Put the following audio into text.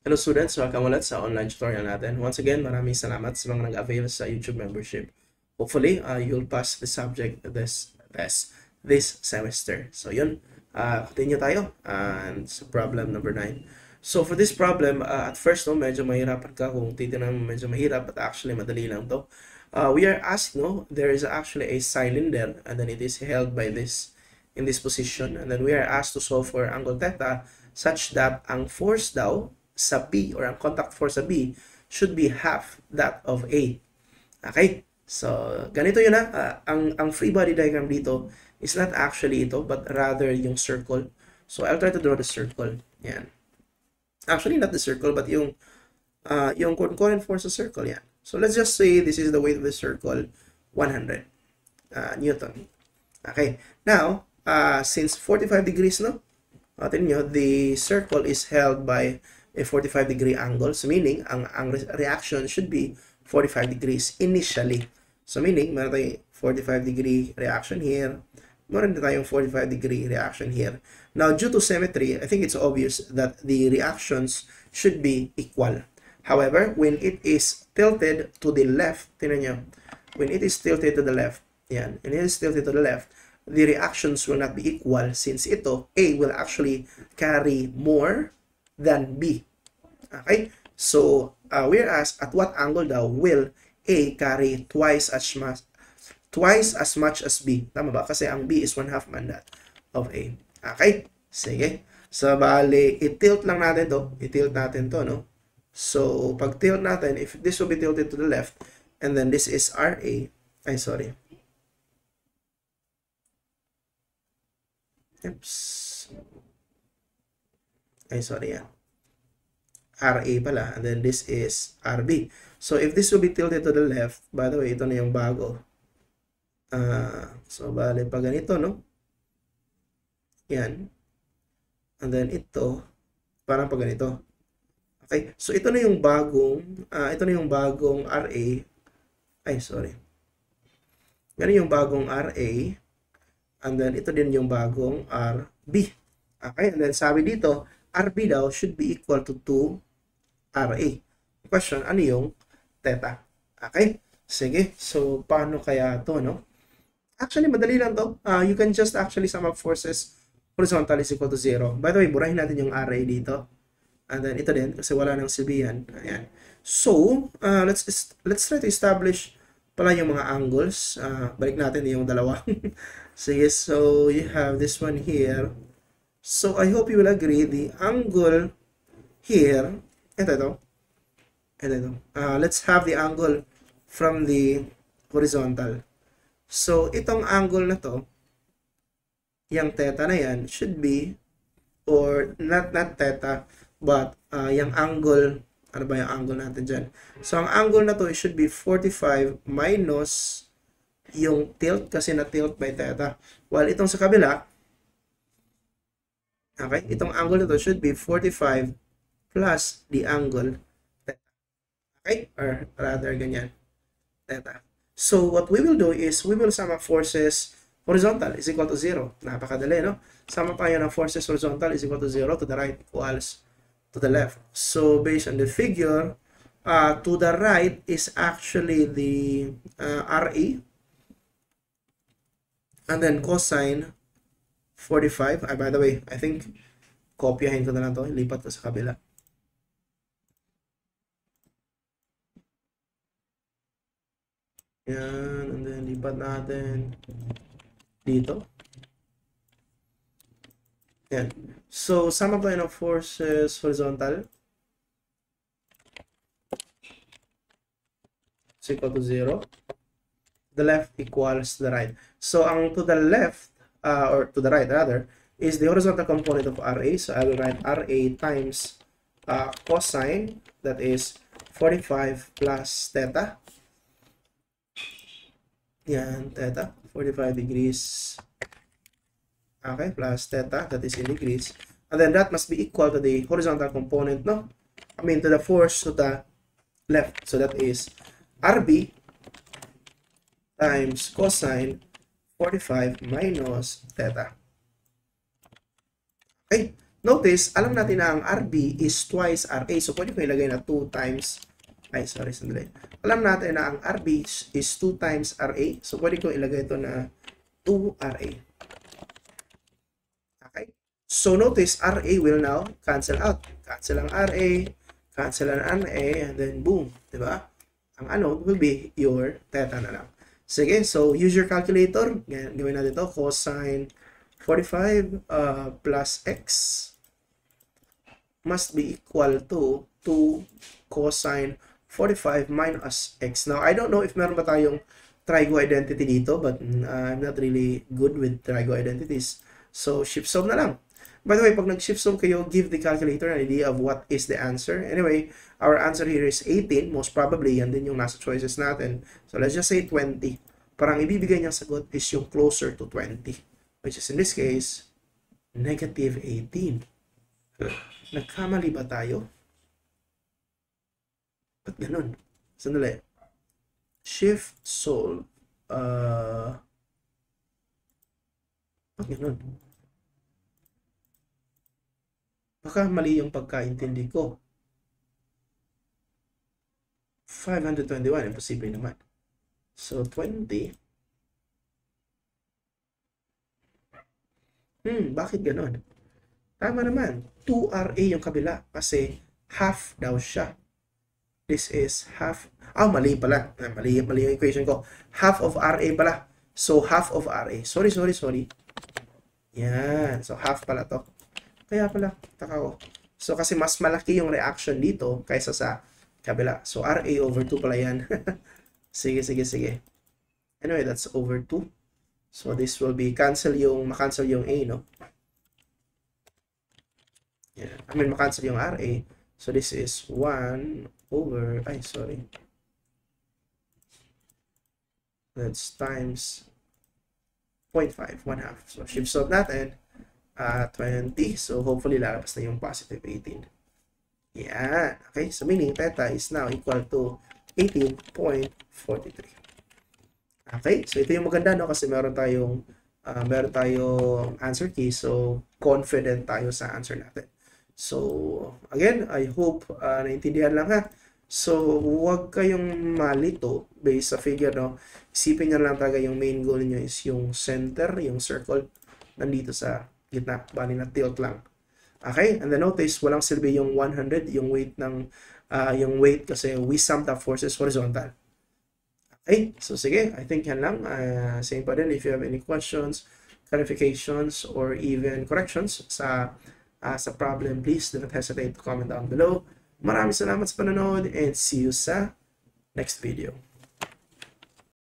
Hello students, welcome ulit sa online tutorial natin. Once again, maraming salamat sa mga nag-avail sa YouTube membership. Hopefully, you'll pass the subject this test this semester. So yun, continue tayo sa problem number 9. So for this problem, at first, medyo mahirapan ka kung titignan mo medyo mahirap, but actually madali lang to. We are asked, there is actually a cylinder and then it is held by this in this position, and then we are asked to solve for angle theta such that ang force daw sa B or ang contact force sa B should be half that of A. Okay? So, ganito yun ang free body diagram dito is not actually ito but rather yung circle. So, I'll try to draw the circle. Yan. Actually, not the circle but yung concurrent force sa circle. Yan. So, let's just say this is the weight of the circle, 100 Newton. Okay. Now, since 45 degrees, tingnan nyo, the circle is held by a 45-degree angle. So meaning, ang reaction should be 45 degrees initially. So meaning, meron tayong 45-degree reaction here. Meron din tayong 45-degree reaction here. Now, due to symmetry, I think it's obvious that the reactions should be equal. However, when it is tilted to the left, tingnan nyo, when it is tilted to the left, yan, and it is tilted to the left, the reactions will not be equal since ito, A will actually carry more than B. Okay? So, we're asked at what angle daw will A carry twice as much as B. Tama ba? Kasi ang B is 1/2 man that of A. Okay? Sige. So, bali, i-tilt lang natin to. I-tilt natin to, no? So, pag tilt natin, if this will be tilted to the left, and then this is RA. Ay, sorry. Oops. Ay, sorry yan. RA pala, and then this is RB. So, if this will be tilted to the left, by the way, ito na yung bago. So, bale, pag ganito, no? Yan. And then, ito, parang pag ganito. Okay? So, ito na yung bagong RA. Ay, sorry. Ganun yung bagong RA. And then, ito din yung bagong RB. Okay? And then, sabi dito, RB daw should be equal to 2 RA. Question, ano yung theta? Okay? Sige. So, paano kaya to, no? Actually, madali lang to. You can just actually sum up forces horizontal is equal to 0. By the way, burahin natin yung RA dito. And then, ito din, kasi wala nang sabihan. Ayan. So, let's try to establish pala yung mga angles. Balik natin yung dalawa. Sige, so you have this one here. So, I hope you will agree the angle here, ito. Let's have the angle from the horizontal. So, itong angle na to, yung theta na yan, should be, or not theta, but yung angle, ano ba yung angle natin dyan? So, ang angle na to, it should be 45 minus yung tilt, kasi na-tilt by theta. While itong sa kabila, okay, itong angle na to should be 45 plus the angle theta. Okay? Or rather, ganyan. Theta. So, what we will do is, we will sum up forces horizontal is equal to 0. Napakadali, no? Sum up tayo ng forces horizontal is equal to 0 to the right equals to the left. So, based on the figure, to the right is actually the RA. And then cosine 45. By the way, I think kopyahin ko na lang to. Lipat ko sa kabila. Yan. And then lipat natin dito. Yan. So, sum up tayo ng forces horizontal is equal to 0. The left equals the right. So, ang to the left, or to the right rather, is the horizontal component of RA. So, I will write RA times cosine, that is 45 plus theta. Yan, theta, 45 degrees. Okay, plus theta, that is in degrees. And then that must be equal to the horizontal component, no? I mean, to the force to the left. So that is RB times cosine 45 minus theta. Okay, notice, alam natin na ang RB is twice RA. So, pwede ko ilagay na 2 times, ay, sorry, sandali. Alam natin na ang RB is 2 times RA. So, pwede ko ilagay ito na 2 RA. Okay? So, notice, RA will now cancel out. Cancel ang RA, cancel ang RA, and then boom. Diba? Ang ano will be your theta na lang. Sige, so use your calculator. Gawin natin ito. Cosine 45 plus x must be equal to 2 cosine 45 minus x. Now, I don't know if meron ba tayong trigo identity dito, but I'm not really good with trigo identities. So, shift solve na lang. By the way, pag nag-shift solve kayo, give the calculator an idea of what is the answer. Anyway, our answer here is 18. Most probably, yan din yung nasa choices natin. So, let's just say 20. Parang ibibigay niyang sagot is yung closer to 20. Which is in this case, negative 18. Nagkamali ba tayo? Ba't ganun? Sandali. Shift solve. Ba't ganun? Baka mali yung pagkaintindi ko. 521, imposible naman. So, 20. Bakit ganon? Tama naman. 2RA yung kabila kasi half daw siya. This is half. Mali pala. Mali yung equation ko. Half of RA pala. So, half of RA. Sorry. Yan. So, half pala to. Kaya pala, taka ko. So, kasi mas malaki yung reaction dito kaysa sa kabila. So, RA over 2 pala yan. Sige. Anyway, that's over 2. So, this will be macancel yung A, no? Yeah. Macancel yung RA. So, this is 1 over, that's times 0.5, 1/2. So, shift solve natin. 20. So, hopefully, lalabas na yung positive 18. Yan. Okay. So, meaning theta is now equal to 18.43. Okay. So, ito yung maganda, no? Kasi meron tayong answer key. So, confident tayo sa answer natin. So, again, I hope naintindihan lang, ha? So, huwag kayong malito based sa figure, no? Isipin nyo lang talaga yung main goal nyo is yung center, yung circle, nandito sa gitna, bali na tilt lang. Okay? And then notice, walang silbi yung 100, yung weight kasi we summed up forces horizontal. Okay? So, sige. I think yan lang. Same pa din. If you have any questions, clarifications, or even corrections sa problem, please do not hesitate to comment down below. Maraming salamat sa panonood and see you sa next video.